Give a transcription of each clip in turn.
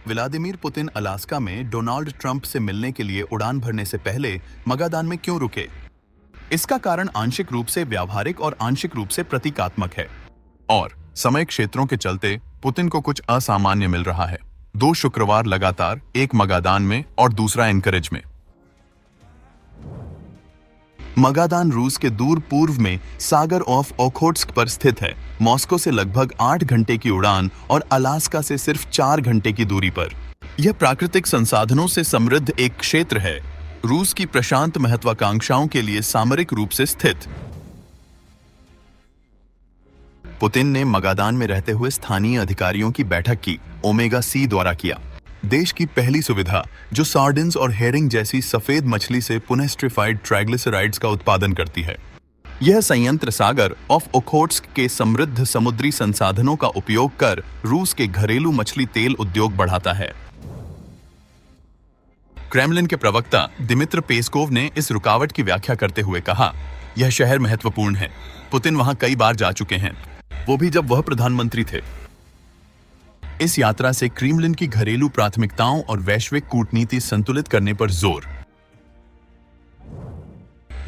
Vladimir Putin Alaska में Donald Trump से मिलने के लिए उड़ान भरने से पहले मगादान में क्यों रुके? इसका कारण आंशिक रूप से व्यावहारिक और आंशिक रूप से प्रतीकात्मक है। और समय क्षेत्रों के चलते पुतिन को कुछ असामान्य मिल रहा है। 2 शुक्रवार लगातार, एक मगादान में और दूसरा एनकरेज में। मगादान रूस के दूर पूर्व में सागर ऑफ ओखोट्स्क पर स्थित है। मॉस्को से लगभग 8 घंटे की उड़ान और अलास्का से सिर्फ 4 घंटे की दूरी पर। यह प्राकृतिक संसाधनों से समृद्ध एक क्षेत्र है, रूस की प्रशांत महत्वाकांक्षाओं के लिए सामरिक रूप से स्थित। पुतिन ने मगादान में रहते हुए स्थानीय अधिकारियों की बैठक की, ओमेगा सी द्वारा किया। देश की पहली सुविधा जो सार्डिन्स और हेरिंग जैसी सफेद मछली से पुनःस्ट्रिफाइड ट्राइग्लिसराइड्स का उत्पादन करती है। यह संयंत्र सागर ऑफ ओखोट्स्क के समृद्ध समुद्री संसाधनों का उपयोग कर रूस के घरेलू मछली तेल उद्योग बढ़ाता है। क्रेमलिन के प्रवक्ता दिमित्र पेस्कोव ने इस रुकावट की व्याख्या करते हुए कहा, यह शहर महत्वपूर्ण है। पुतिन वहां कई बार जा चुके हैं, वो भी जब वह प्रधानमंत्री थे। इस यात्रा से क्रेमलिन की घरेलू प्राथमिकताओं और वैश्विक कूटनीति संतुलित करने पर जोर।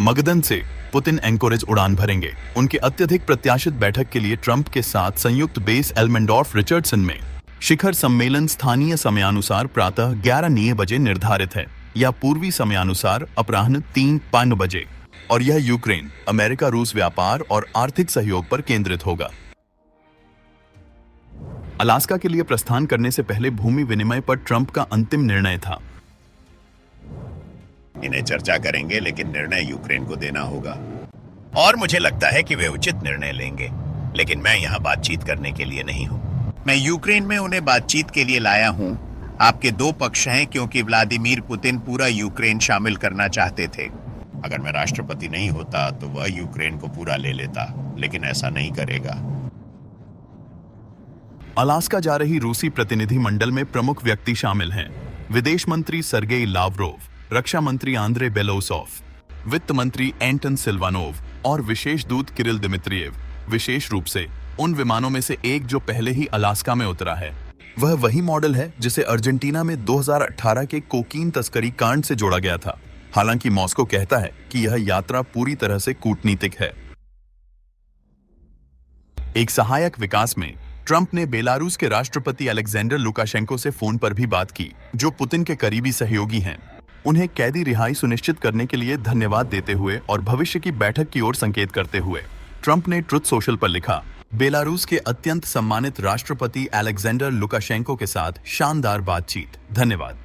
मगदन से पुतिन एंकोरेज उड़ान भरेंगे। उनके अत्यधिक प्रत्याशित बैठक के लिए ट्रंप के साथ संयुक्त बेस एल्मेंडोर्फ रिचर्डसन में शिखर सम्मेलन स्थानीय समयानुसार प्रातः 11 बजे निर्धारित है या पूर्वी समयानुसार अपराह्न 3 बजे, और यह यूक्रेन, अमेरिका रूस व्यापार और आर्थिक सहयोग पर केंद्रित होगा। अलास्का के लिए प्रस्थान करने से पहले भूमि विनिमय पर ट्रंप का अंतिम निर्णय था। इन्हें चर्चा करेंगे, लेकिन निर्णय यूक्रेन को देना होगा और मुझे लगता है कि वे उचित निर्णय लेंगे। लेकिन मैं यहाँ बातचीत करने के लिए नहीं हूँ। मैं यूक्रेन में उन्हें बातचीत के लिए लाया हूँ। आपके 2 पक्ष हैं, क्योंकि व्लादिमीर पुतिन पूरा यूक्रेन शामिल करना चाहते थे। अगर मैं राष्ट्रपति नहीं होता तो वह यूक्रेन को पूरा ले लेता, लेकिन ऐसा नहीं करेगा। अलास्का जा रही रूसी प्रतिनिधि मंडल में प्रमुख व्यक्ति शामिल हैं। विदेश मंत्री सर्गेई लावरोव, रक्षा मंत्री आंद्रे बेलोसोव, वित्त मंत्री एंटन सिल्वानोव और विशेष दूत किरिल दिमित्रिएव। विशेष रूप से उन विमानों में से एक जो पहले ही अलास्का में उतरा है। वह वही मॉडल है जिसे अर्जेंटीना में 2018 के कोकीन तस्करी कांड से जोड़ा गया था। हालांकि मॉस्को कहता है कि यह यात्रा पूरी तरह से कूटनीतिक है। एक सहायक विकास में ट्रंप ने बेलारूस के राष्ट्रपति अलेक्जेंडर लुकाशेंको से फोन पर भी बात की, जो पुतिन के करीबी सहयोगी हैं। उन्हें कैदी रिहाई सुनिश्चित करने के लिए धन्यवाद देते हुए और भविष्य की बैठक की ओर संकेत करते हुए ट्रंप ने ट्रुथ सोशल पर लिखा, बेलारूस के अत्यंत सम्मानित राष्ट्रपति अलेक्जेंडर लुकाशेंको के साथ शानदार बातचीत, धन्यवाद।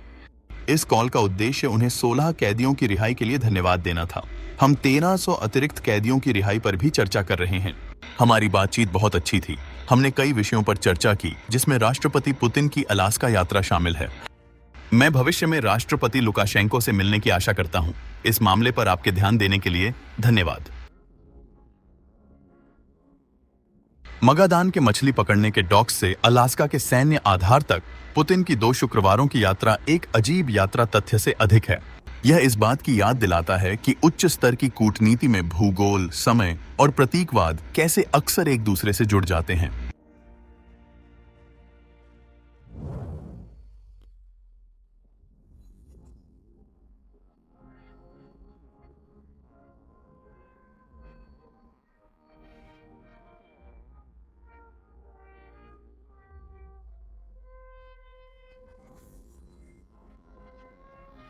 इस कॉल का उद्देश्य उन्हें 16 कैदियों की रिहाई के लिए धन्यवाद देना था। हम 1300 अतिरिक्त कैदियों की रिहाई पर भी चर्चा कर रहे हैं। हमारी बातचीत बहुत अच्छी थी। हमने कई विषयों पर चर्चा की, जिसमें राष्ट्रपति पुतिन की अलास्का यात्रा शामिल है। मैं भविष्य में राष्ट्रपति लुकाशेंको से मिलने की आशा करता हूं। इस मामले पर आपके ध्यान देने के लिए धन्यवाद। मगादान के मछली पकड़ने के डॉक्स से अलास्का के सैन्य आधार तक पुतिन की 2 शुक्रवारों की यात्रा एक अजीब यात्रा तथ्य से अधिक है। यह इस बात की याद दिलाता है कि उच्च स्तर की कूटनीति में भूगोल, समय और प्रतीकवाद कैसे अक्सर एक दूसरे से जुड़ जाते हैं।